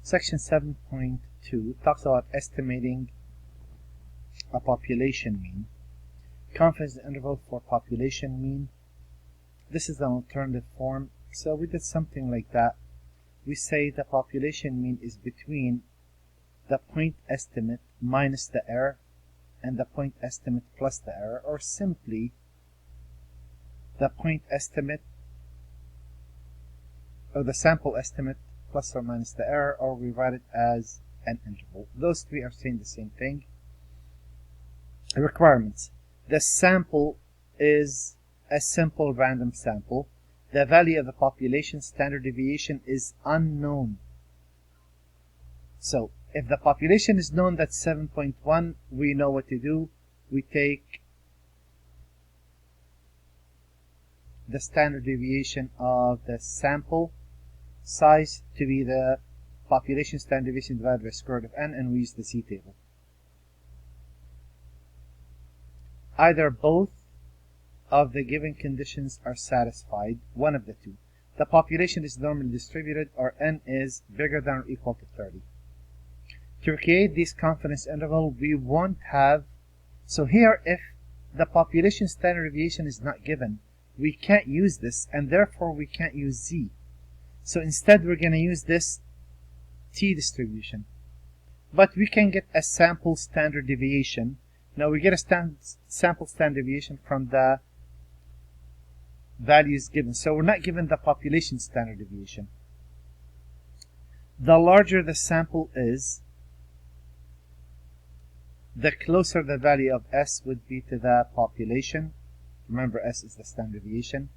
Section 7.2 talks about estimating a population mean. Confidence interval for population mean. This is an alternative form. So we did something like that. We say the population mean is between the point estimate minus the error and the point estimate plus the error, or simply the point estimate or the sample estimate plus or minus the error, or we write it as an interval. Those three are saying the same thing. Requirements. The sample is a simple random sample. The value of the population standard deviation is unknown. So if the population is known, that's 7.1, we know what to do. We take the standard deviation of the sample size to be the population standard deviation divided by square root of n, and we use the z-table. Either both of the given conditions are satisfied, one of the two. The population is normally distributed, or n is bigger than or equal to 30. To create this confidence interval, we won't have, so here if the population standard deviation is not given, we can't use this, and therefore we can't use z. So instead we're going to use this t distribution. But we can get a sample standard deviation. Now we get a sample standard deviation from the values given. So we're not given the population standard deviation. The larger the sample is, the closer the value of s would be to the population. Remember, s is the standard deviation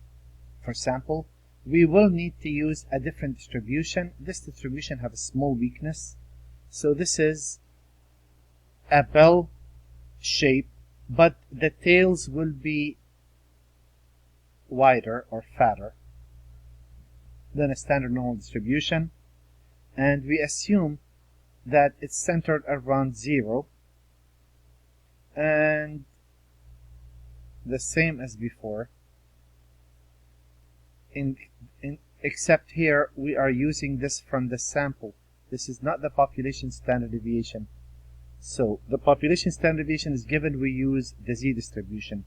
for sample. We will need to use a different distribution. This distribution has a small weakness. So this is a bell shape, but the tails will be wider or fatter than a standard normal distribution. And we assume that it's centered around 0. And the same as before, except here we are using this from the sample. This is not the population standard deviation. So the population standard deviation is given, we use the z distribution.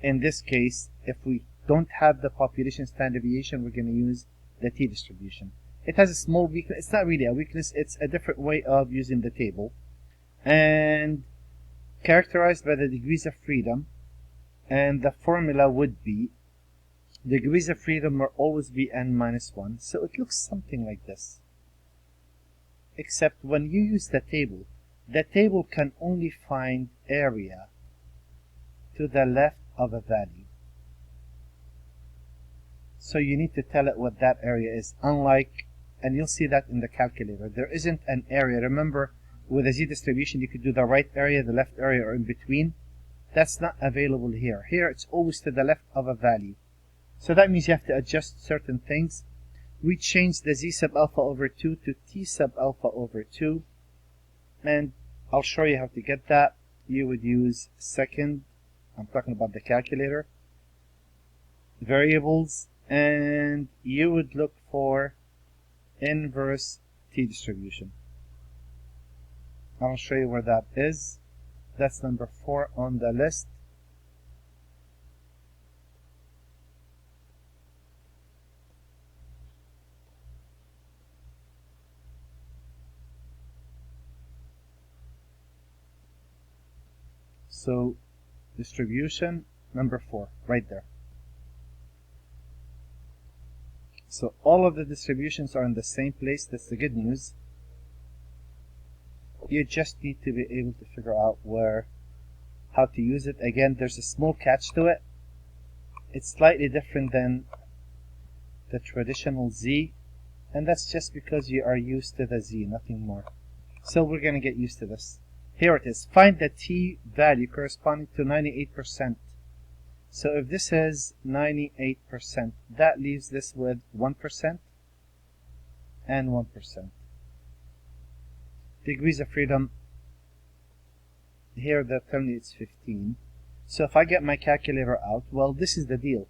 In this case, if we don't have the population standard deviation, we're going to use the t distribution. It has a small weakness. It's not really a weakness, it's a different way of using the table. And characterized by the degrees of freedom, and the formula would be degrees of freedom will always be n minus 1. So it looks something like this. Except when you use the table can only find area to the left of a value. So you need to tell it what that area is. Unlike, and you'll see that in the calculator, there isn't an area. Remember, with a z distribution, you could do the right area, the left area, or in between. That's not available here. Here, it's always to the left of a value. So that means you have to adjust certain things. We change the z sub alpha over 2 to t sub alpha over 2. And I'll show you how to get that. You would use second, I'm talking about the calculator, variables, and you would look for inverse t distribution. I'll show you where that is. That's number 4 on the list. So distribution number 4 right there. So all of the distributions are in the same place. That's the good news. You just need to be able to figure out how to use it. Again, there's a small catch to it. It's slightly different than the traditional z, and that's just because you are used to the z, nothing more. So we're going to get used to this. Here it is. Find the t value corresponding to 98%. So if this is 98%, that leaves this with 1% and 1%. Degrees of freedom, here they're telling me it's 15. So if I get my calculator out, well, this is the deal.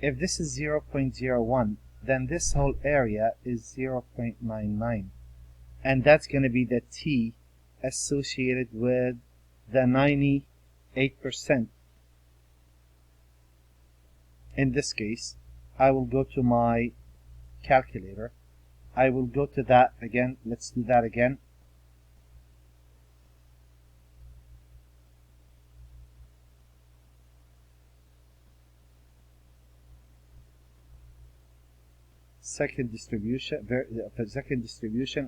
If this is 0.01, then this whole area is 0.99. And that's going to be the t associated with the 98%. In this case, I will go to my calculator. I will go to that again. Let's do that again. Second distribution,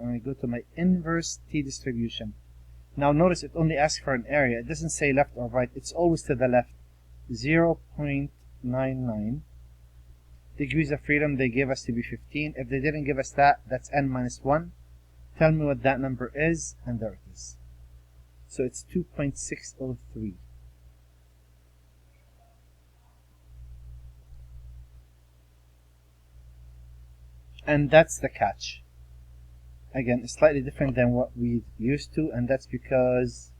and I go to my inverse t distribution. Now notice it only asks for an area. It doesn't say left or right. It's always to the left. 0.99. Degrees of freedom they gave us to be 15. If they didn't give us that, that's n minus 1. Tell me what that number is, and there it is. So it's 2.603. And that's the catch. Again, it's slightly different than what we used to, and that's because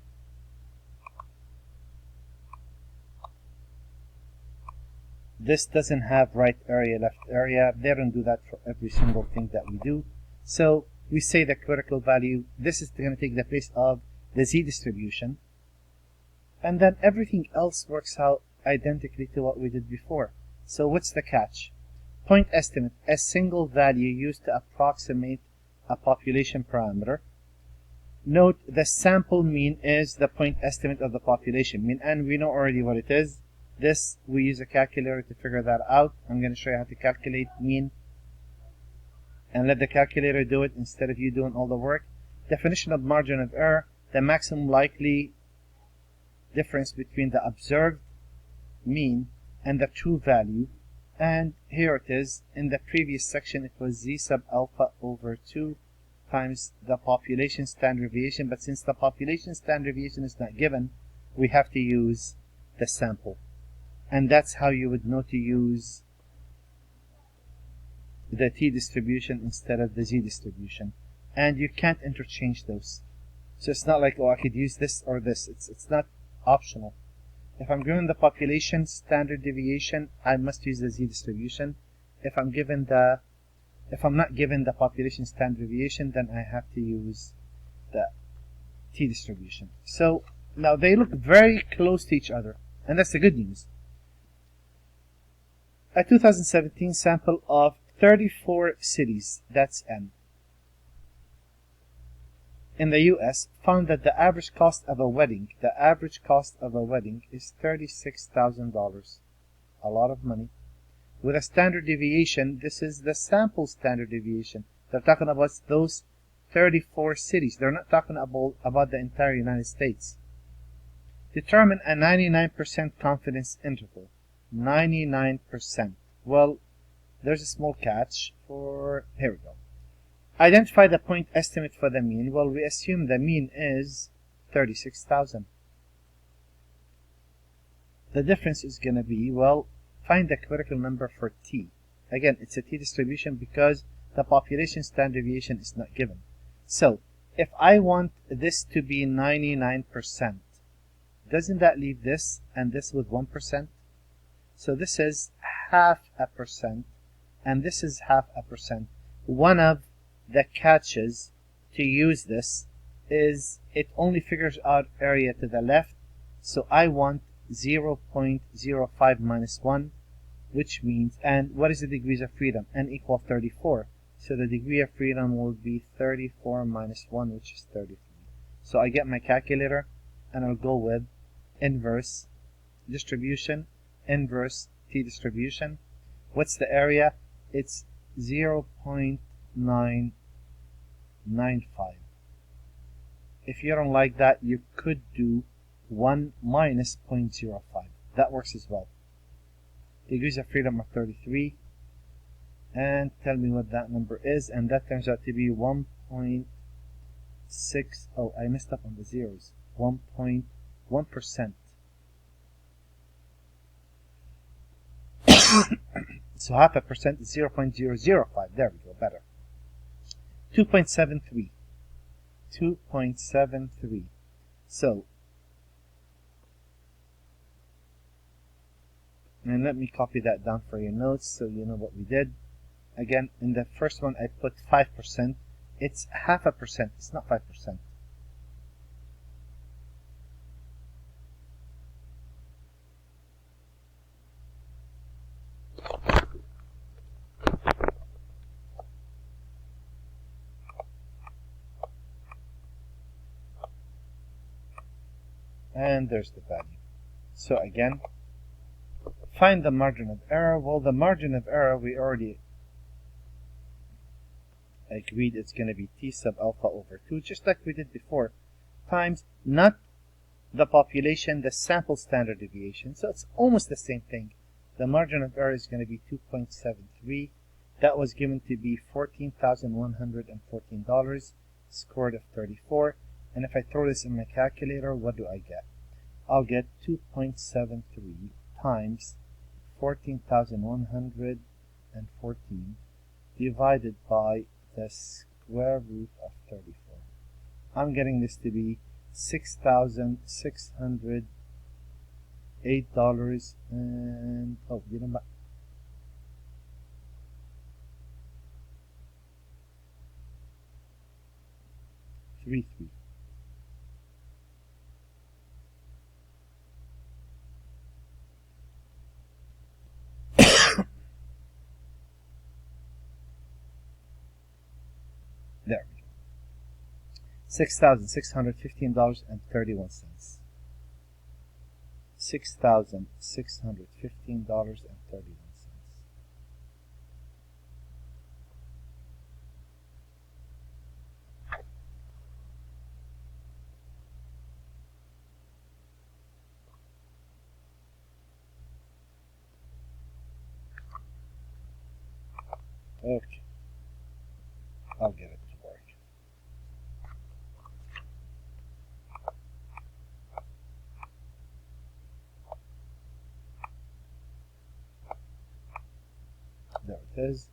this doesn't have right area, left area. They don't do that for every single thing that we do. So we say the critical value, this is going to take the place of the z distribution, and then everything else works out identically to what we did before. So what's the catch? Point estimate, a single value used to approximate a population parameter. Note the sample mean is the point estimate of the population mean, and we know already what it is. This, we use a calculator to figure that out. I'm going to show you how to calculate mean and let the calculator do it instead of you doing all the work. Definition of margin of error, the maximum likely difference between the observed mean and the true value. And here it is. In the previous section, it was z sub alpha over 2 times the population standard deviation. But since the population standard deviation is not given, we have to use the sample. And that's how you would know to use the t distribution instead of the z distribution. And you can't interchange those. So it's not like, oh, I could use this or this. It's not optional. If I'm given the population standard deviation, I must use the z distribution. If I'm not given the population standard deviation, then I have to use the t distribution. So now they look very close to each other, and that's the good news. A 2017 sample of 34 cities, that's n, in the US found that the average cost of a wedding is $36,000. A lot of money. With a standard deviation, this is the sample standard deviation. They're talking about those 34 cities. They're not talking about the entire United States. Determine a 99% confidence interval. 99%. Well, there's a small catch for, here we go. Identify the point estimate for the mean. Well, we assume the mean is 36,000. The difference is going to be, well, find the critical number for t. Again, it's a t distribution because the population standard deviation is not given. So, if I want this to be 99%, doesn't that leave this and this with 1%? So this is 0.5%, and this is 0.5%. One of the catches to use this is it only figures out area to the left, so I want 0.05 minus 1, which means, and what is the degrees of freedom? N equals 34. So the degree of freedom will be 34 minus 1, which is 33. So I get my calculator, and I'll go with inverse distribution, inverse t distribution. What's the area? It's 0.995. If you don't like that, you could do 1 minus 0.05. That works as well. Degrees of freedom are 33. And tell me what that number is. And that turns out to be 1.6. Oh, I messed up on the zeros. 1.1%. So 0.5% is 0.005. There we go, better. 2.73. 2.73. So, and let me copy that down for your notes so you know what we did. Again, in the first one I put 5%. It's 0.5%. It's not 5%. And there's the value. So again, find the margin of error. Well, the margin of error we already agreed it's going to be T sub alpha over 2, just like we did before, times not the population, the sample standard deviation. So it's almost the same thing. The margin of error is going to be 2.73. That was given to be $14,114, scored of 34. And if I throw this in my calculator, what do I get? I'll get 2.73 times 14,114 divided by the square root of 34. I'm getting this to be $6,608 and yun ba? Three. There we go. $6,615.31. $6,615.31. Okay. I'll get it to work. There it is.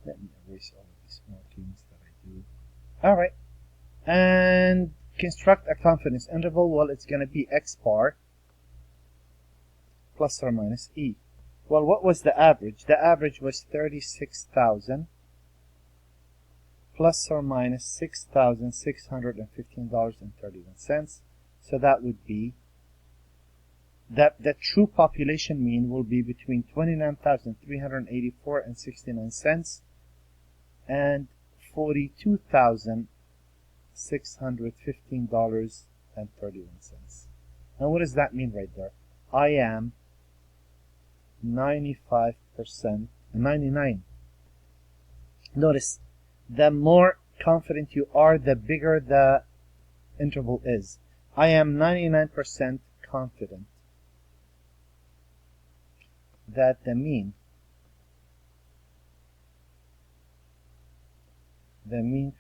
Let me erase all of these markings that I do. Alright. And construct a confidence interval. Well, it's going to be x bar plus or minus e. Well, what was the average? The average was 36,000 plus or minus $6,615.31. So that would be that the true population mean will be between 29,384 and 69 cents and $42,615.31. Now what does that mean right there? I am 95%, 99. Notice, the more confident you are, the bigger the interval is. I am 99% confident that the mean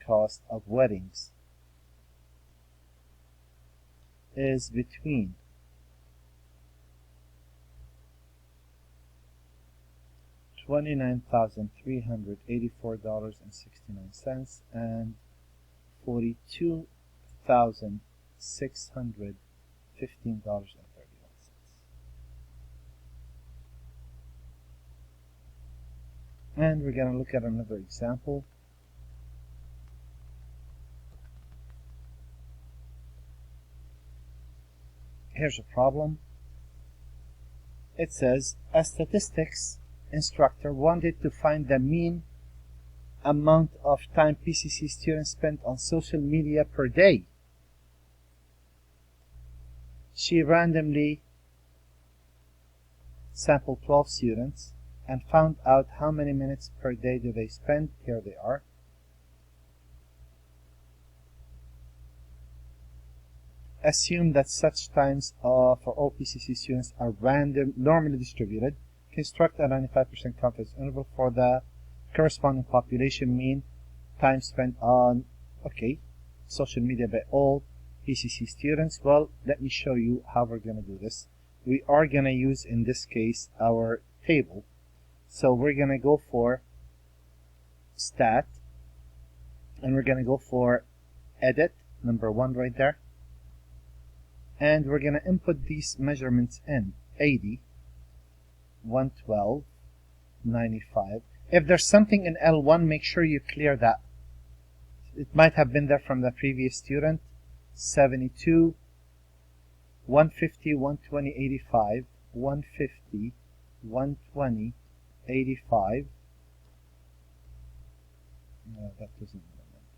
cost of weddings is between $29,384.69 and $42,615.31. And we're going to look at another example. Here's a problem. It says a statistics instructor wanted to find the mean amount of time PCC students spent on social media per day. She randomly sampled 12 students and found out how many minutes per day do they spend. Here they are. Assume that such times for all PCC students are normally distributed. Construct a 95% confidence interval for the corresponding population mean time spent on social media by all PCC students. Well, let me show you how we're going to do this. We are going to use, in this case, our table. So we're going to go for stat, and we're going to go for edit, number 1 right there. And we're going to input these measurements in 80, 112, 95. If there's something in L1, make sure you clear that. It might have been there from the previous student. 72, 150, 120, 85, 150, 120, 85. No, that doesn't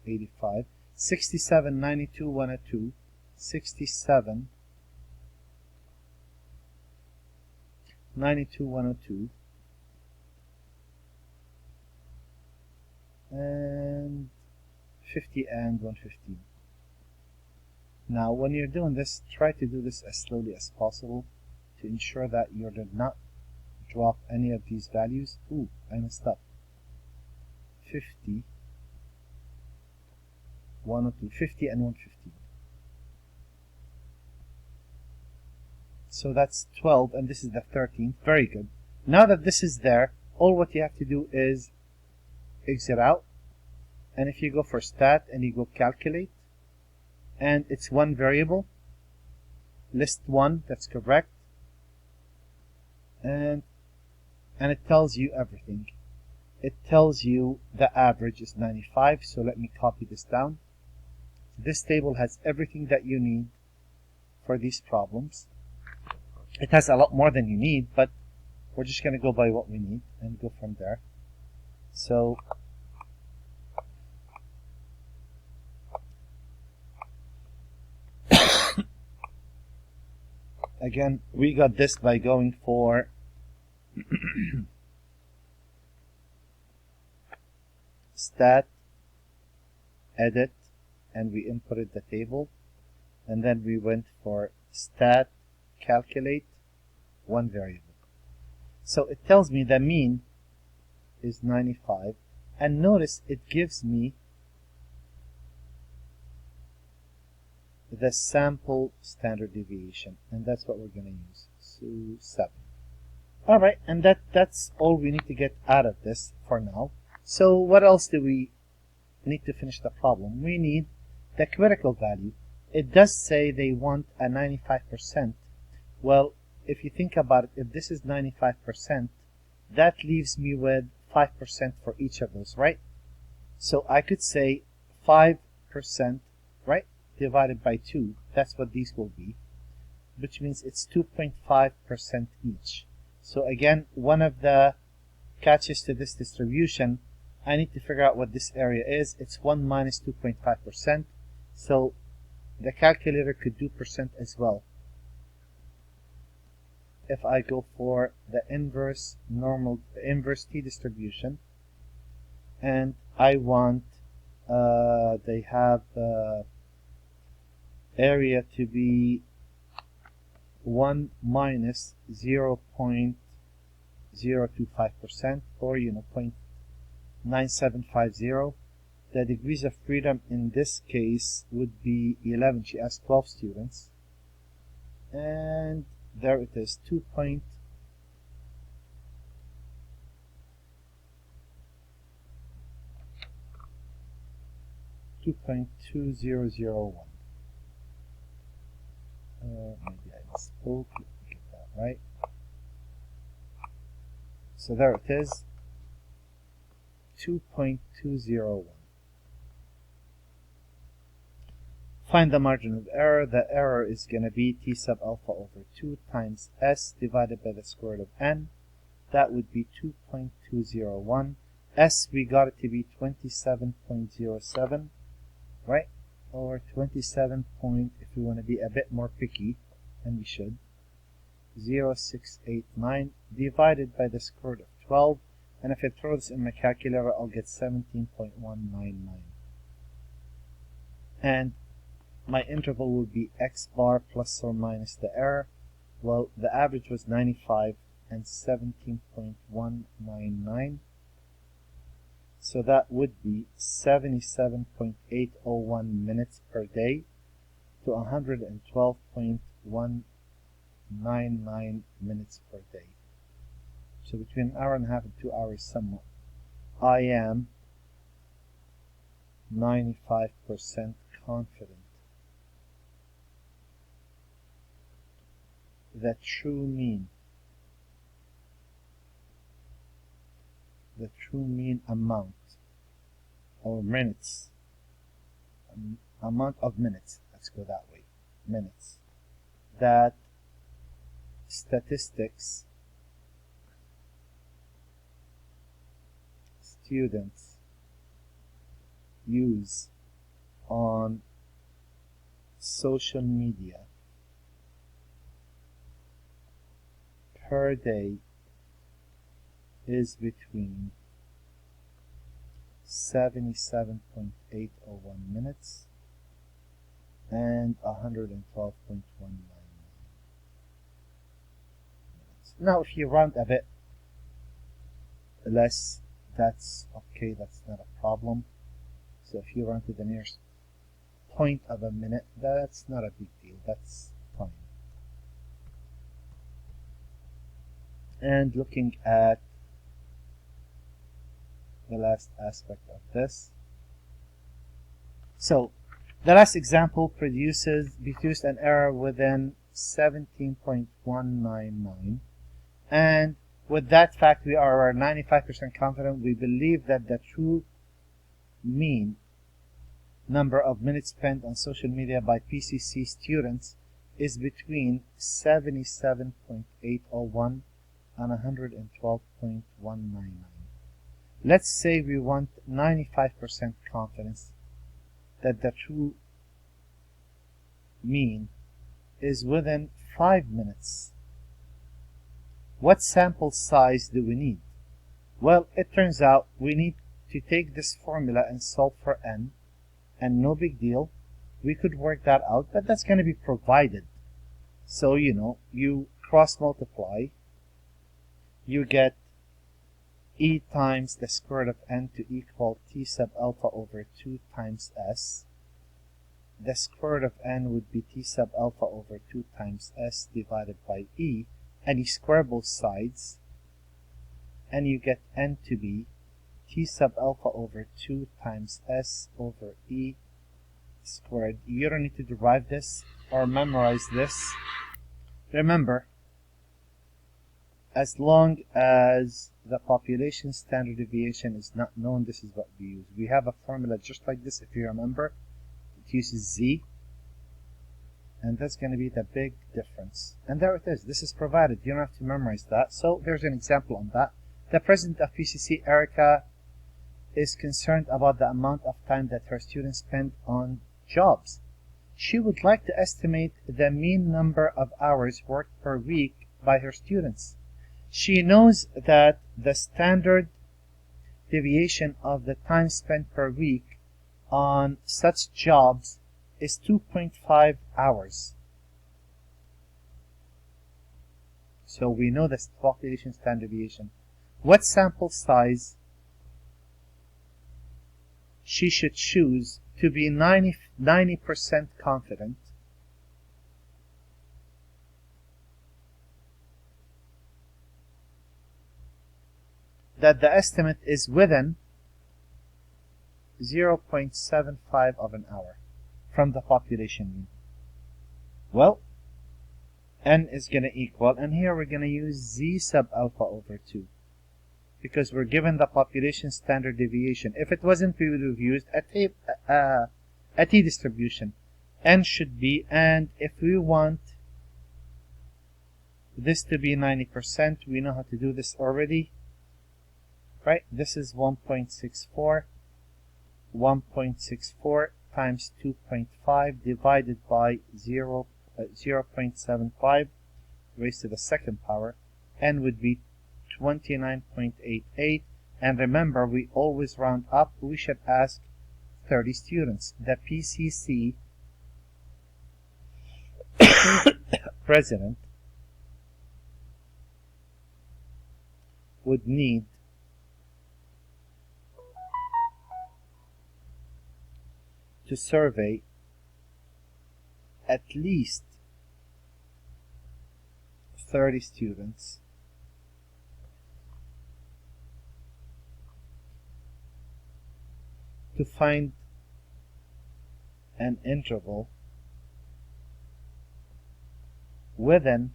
85. 67, 92, 102, 67, 92, 102, and 50 and 115. Now, when you're doing this, try to do this as slowly as possible to ensure that you did not drop any of these values. Ooh, I messed up. 50, 102, 50 and 115. So that's 12, and this is the 13th. Very good. Now that this is there, all what you have to do is exit out. And if you go for stat and you go calculate, and it's one variable, list one, that's correct. And it tells you everything. It tells you the average is 95, so let me copy this down. This table has everything that you need for these problems. It has a lot more than you need, but we're just going to go by what we need and go from there. So again, we got this by going for stat, edit, and we inputted the table, and then we went for stat, calculate, one variable. So it tells me the mean is 95, and notice it gives me the sample standard deviation, and that's what we're going to use. So 7. Alright, and that's all we need to get out of this for now. So what else do we need to finish the problem? We need the critical value. It does say they want a 95%. Well, if you think about it, if this is 95%, that leaves me with 5% for each of those, right? So I could say 5%, right, divided by 2. That's what these will be, which means it's 2.5% each. So again, one of the catches to this distribution, I need to figure out what this area is. It's 1 minus 2.5%. So the calculator could do percent as well. If I go for the inverse t distribution, and I want they have area to be 1 minus 0.025%, or 0.9750. The degrees of freedom in this case would be 11. She asked 12 students, and there it is, 2.2001. Maybe I misspoke. Let me get that right. So there it is, 2.201. Find the margin of error. The error is going to be t sub alpha over 2 times s divided by the square root of n. That would be 2.201. S, we got it to be 27.07, right? Or 27 point, if we want to be a bit more picky, and we should, 0.689 divided by the square root of 12. And if I throw this in my calculator, I'll get 17.199. And my interval will be x bar plus or minus the error. Well, the average was 95 and 17.199. So that would be 77.801 minutes per day to 112.199 minutes per day. So between an hour and a half and 2 hours somewhat. I am 95% confident the true mean the true mean amount or minutes, amount of minutes, let's go that way, minutes, that statistics students use on social media per day is between 77.801 minutes and 112.199 minutes. Now, if you round a bit less, that's okay, that's not a problem. So if you round to the nearest point of a minute, that's not a big deal, that's fine. And looking at the last aspect of this. So the last example produced an error within 17.199, and with that fact we are 95% confident. We believe that the true mean number of minutes spent on social media by PCC students is between 77.801 and 112.199. Let's say we want 95% confidence that the true mean is within 5 minutes. What sample size do we need? Well, it turns out we need to take this formula and solve for n, and no big deal, we could work that out, but that's going to be provided. So, you cross multiply, you get e times the square root of n to equal t sub alpha over 2 times s. The square root of n would be t sub alpha over 2 times s divided by e, and you square both sides, and you get n to be t sub alpha over 2 times s over e squared. You don't need to derive this or memorize this. Remember, as long as the population standard deviation is not known, this is what we use. We have a formula just like this, if you remember. It uses z, and that's going to be the big difference. And there it is. This is provided. You don't have to memorize that. So there's an example on that. The president of PCC, Erica, is concerned about the amount of time that her students spend on jobs. She would like to estimate the mean number of hours worked per week by her students. She knows that the standard deviation of the time spent per week on such jobs is 2.5 hours. So we know the population standard deviation. What sample size she should choose to be 90% confident that the estimate is within 0.75 of an hour from the population mean? Well, n is going to equal, and here we're going to use z sub alpha over 2, because we're given the population standard deviation. If it wasn't, we would have used a t-distribution. N should be, and if we want this to be 90%, we know how to do this already, right? This is 1.64. 1.64 times 2.5 divided by 0.75 raised to the second power. N would be 29.88, and remember, we always round up. We should ask 30 students. The PCC president would need to survey at least 30 students to find an interval within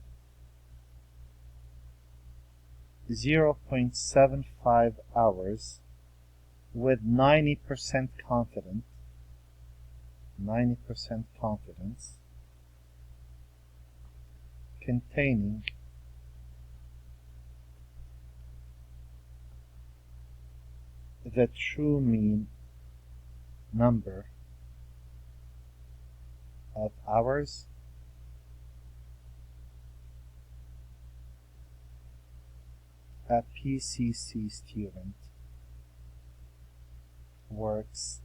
0.75 hours with 90% confidence containing the true mean number of hours a PCC student works